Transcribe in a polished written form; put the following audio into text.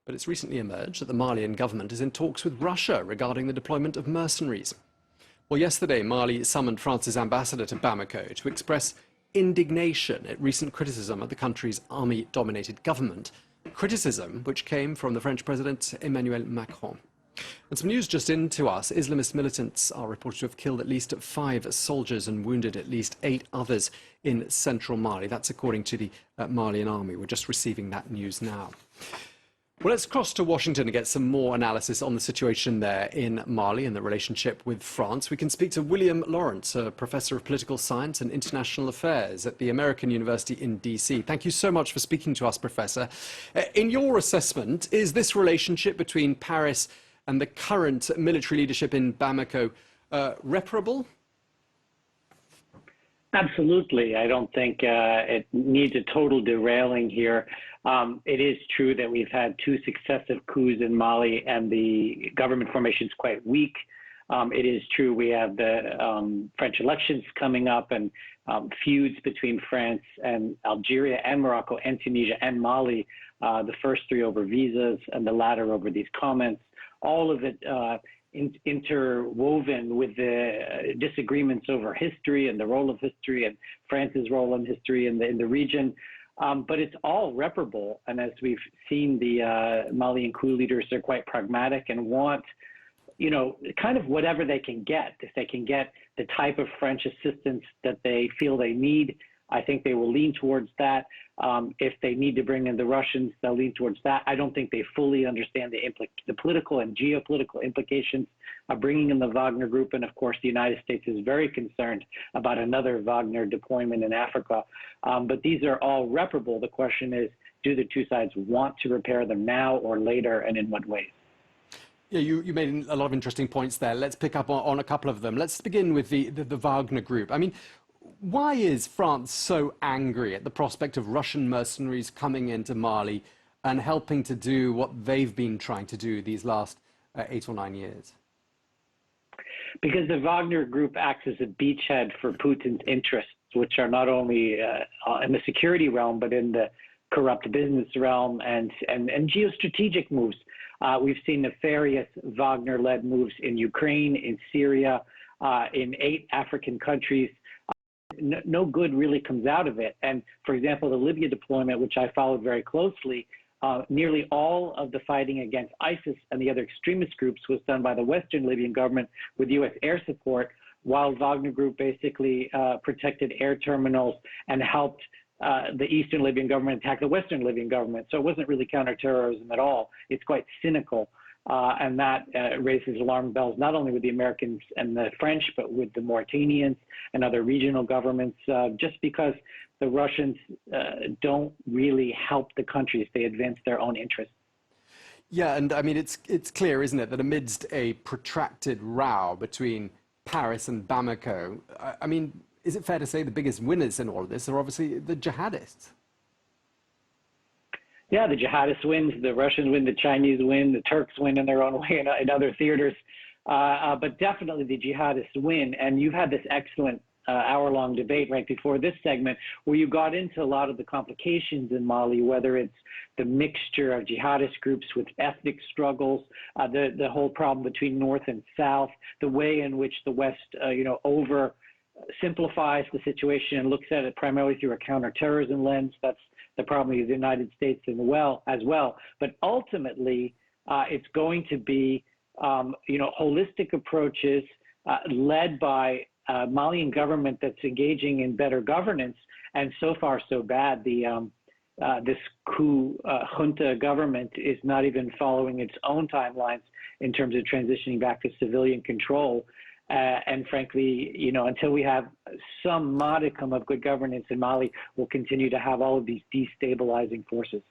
But it's recently emerged that the Malian government is in talks with Russia regarding the deployment of mercenaries. Well, yesterday, Mali summoned France's ambassador to Bamako to express indignation at recent criticism of the country's army-dominated government, criticism which came from the French President Emmanuel Macron. And some news just in to us. Islamist militants are reported to have killed at least 5 soldiers and wounded at least 8 others in central Mali. That's according to the Malian army. We're just receiving that news now. Well, let's cross to Washington and get some more analysis on the situation there in Mali and the relationship with France. We can speak to William Lawrence, a professor of political science and international affairs at the American University in DC. Thank you so much for speaking to us, Professor. In your assessment, is this relationship between Paris and the current military leadership in Bamako reparable? Absolutely. I don't think it needs a total derailing here. It is true that we've had 2 successive coups in Mali and the government formation is quite weak. It is true we have the French elections coming up and feuds between France and Algeria and Morocco and Tunisia and Mali, the first 3 over visas and the latter over these comments. All of it interwoven with the disagreements over history and the role of history and France's role in history in the region. But it's all reparable. And as we've seen, the Malian coup leaders are quite pragmatic and want, kind of whatever they can get. If they can get the type of French assistance that they feel they need, I think they will lean towards that. If they need to bring in the Russians, they'll lean towards that. I don't think they fully understand the political and geopolitical implications of bringing in the Wagner Group. And of course, the United States is very concerned about another Wagner deployment in Africa. But these are all reparable. The question is, do the 2 sides want to repair them now or later, and in what ways? Yeah, you made a lot of interesting points there. Let's pick up on a couple of them. Let's begin with the Wagner Group. I mean, why is France so angry at the prospect of Russian mercenaries coming into Mali and helping to do what they've been trying to do these last 8 or 9 years? Because the Wagner Group acts as a beachhead for Putin's interests, which are not only in the security realm, but in the corrupt business realm and geostrategic moves. We've seen nefarious Wagner-led moves in Ukraine, in Syria, in 8 African countries. No good really comes out of it. And for example, the Libya deployment, which I followed very closely, nearly all of the fighting against ISIS and the other extremist groups was done by the Western Libyan government with U.S. air support, while Wagner Group basically protected air terminals and helped the Eastern Libyan government attack the Western Libyan government. So it wasn't really counterterrorism at all. It's quite cynical. And that raises alarm bells, not only with the Americans and the French, but with the Mauritanians and other regional governments, just because the Russians don't really help the countries. They advance their own interests. Yeah, and I mean, it's clear, isn't it, that amidst a protracted row between Paris and Bamako, I mean, is it fair to say the biggest winners in all of this are obviously the jihadists? Yeah, the jihadists win, the Russians win, the Chinese win, the Turks win in their own way in other theaters. But definitely the jihadists win. And you've had this excellent hour-long debate right before this segment where you got into a lot of the complications in Mali, whether it's the mixture of jihadist groups with ethnic struggles, the whole problem between North and South, the way in which the West, over simplifies the situation and looks at it primarily through a counterterrorism lens. That's the problem of the United States as well. But ultimately, it's going to be, holistic approaches led by a Malian government that's engaging in better governance. And so far, so bad. This coup junta government is not even following its own timelines in terms of transitioning back to civilian control. And frankly, until we have some modicum of good governance in Mali, we'll continue to have all of these destabilizing forces.